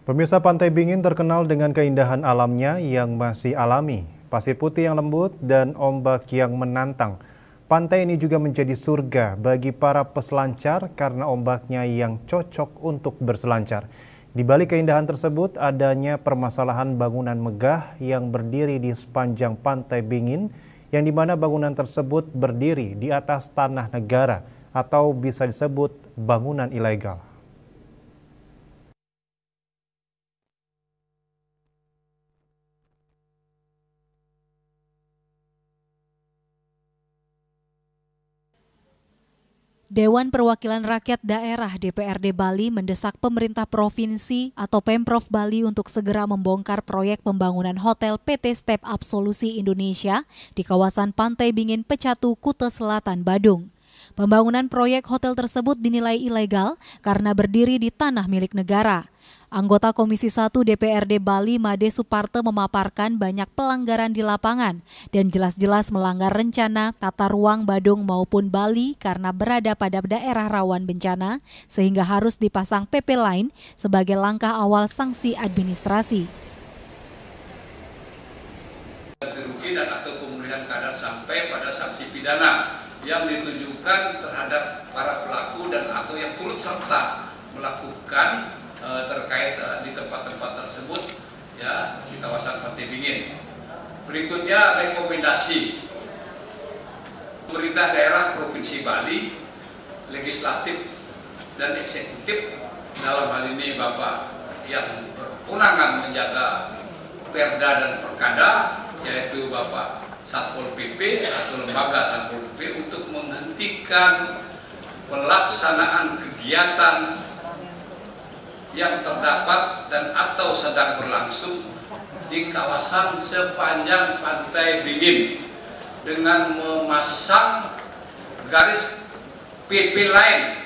Pemirsa, Pantai Bingin terkenal dengan keindahan alamnya yang masih alami, pasir putih yang lembut dan ombak yang menantang. Pantai ini juga menjadi surga bagi para peselancar karena ombaknya yang cocok untuk berselancar. Di balik keindahan tersebut adanya permasalahan bangunan megah yang berdiri di sepanjang Pantai Bingin, yang dimana bangunan tersebut berdiri di atas tanah negara atau bisa disebut bangunan ilegal. Dewan Perwakilan Rakyat Daerah DPRD Bali mendesak pemerintah provinsi atau Pemprov Bali untuk segera membongkar proyek pembangunan hotel PT Step Up Solusi Indonesia di kawasan Pantai Bingin Pecatu, Kuta Selatan, Badung. Pembangunan proyek hotel tersebut dinilai ilegal karena berdiri di tanah milik negara. Anggota Komisi 1 DPRD Bali Made Suparte memaparkan banyak pelanggaran di lapangan dan jelas-jelas melanggar rencana tata ruang Badung maupun Bali karena berada pada daerah rawan bencana sehingga harus dipasang PP lain sebagai langkah awal sanksi administrasi. Kerugian dan atau pemulihan keadaan sampai pada sanksi pidana yang ditujukan terhadap para pelaku dan atau yang turut serta melakukan terkait di tempat-tempat tersebut ya di kawasan Pantai Bingin. Berikutnya rekomendasi pemerintah daerah Provinsi Bali, legislatif dan eksekutif, dalam hal ini Bapak yang berkewenangan menjaga Perda dan Perkada, yaitu Bapak Satpol PP atau lembaga Satpol PP, untuk menghentikan pelaksanaan kegiatan yang terdapat dan atau sedang berlangsung di kawasan sepanjang Pantai Bingin dengan memasang garis PP lain.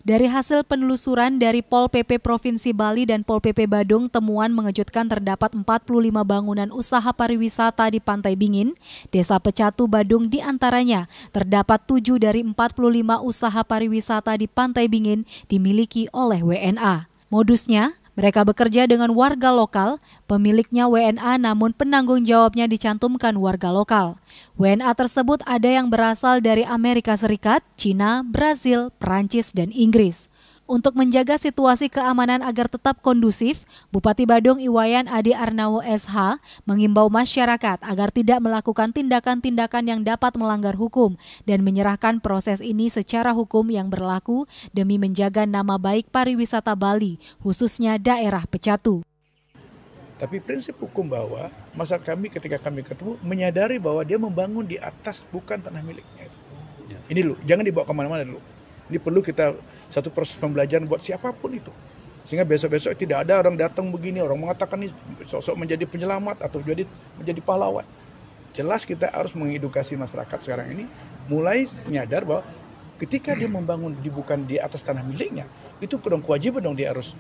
Dari hasil penelusuran dari Pol PP Provinsi Bali dan Pol PP Badung, temuan mengejutkan terdapat 45 bangunan usaha pariwisata di Pantai Bingin, Desa Pecatu, Badung diantaranya. Terdapat 7 dari 45 usaha pariwisata di Pantai Bingin dimiliki oleh WNA. Modusnya, mereka bekerja dengan warga lokal, pemiliknya WNA namun penanggung jawabnya dicantumkan warga lokal. WNA tersebut ada yang berasal dari Amerika Serikat, Cina, Brazil, Perancis, dan Inggris. Untuk menjaga situasi keamanan agar tetap kondusif, Bupati Badung Iwayan Adi Arnawo SH mengimbau masyarakat agar tidak melakukan tindakan-tindakan yang dapat melanggar hukum dan menyerahkan proses ini secara hukum yang berlaku demi menjaga nama baik pariwisata Bali, khususnya daerah Pecatu. Tapi prinsip hukum bahwa masyarakat kami ketika kami ketemu menyadari bahwa dia membangun di atas bukan tanah miliknya. Ini dulu, jangan dibawa kemana-mana dulu. Ini perlu kita satu proses pembelajaran buat siapapun itu. Sehingga besok-besok tidak ada orang datang begini, orang mengatakan ini sosok menjadi penyelamat atau menjadi pahlawan. Jelas kita harus mengedukasi masyarakat sekarang ini mulai menyadar bahwa ketika dia membangun bukan di atas tanah miliknya, itu kewajiban dong dia harus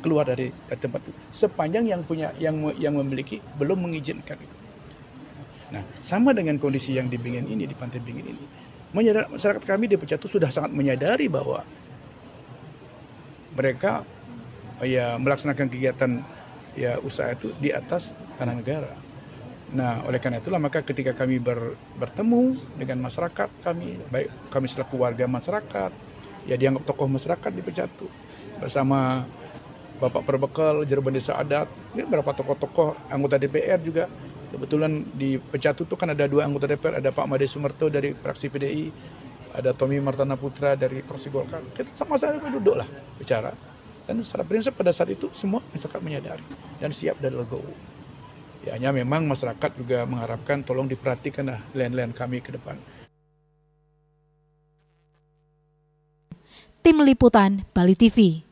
keluar dari tempat itu. Sepanjang yang memiliki belum mengizinkan itu. Nah, sama dengan kondisi yang di Bingin ini, di Pantai Bingin ini. Masyarakat kami di Pecatu sudah sangat menyadari bahwa mereka melaksanakan kegiatan usaha itu di atas tanah negara. Nah, oleh karena itulah maka ketika kami bertemu dengan masyarakat baik kami selaku warga masyarakat, dianggap tokoh masyarakat di Pecatu, bersama Bapak Perbekal, Jerban Desa Adat, beberapa tokoh-tokoh anggota DPR juga. Kebetulan di Pecatu itu kan ada 2 anggota DPR, ada Pak Made Sumerto dari fraksi PDI, ada Tommy Martana Putra dari fraksi Golkar. Kita sama-sama duduklah bicara. Dan secara prinsip pada saat itu semua masyarakat menyadari dan siap dan legowo. Hanya memang masyarakat juga mengharapkan tolong diperhatikanlah land-land kami ke depan. Tim Liputan Bali TV.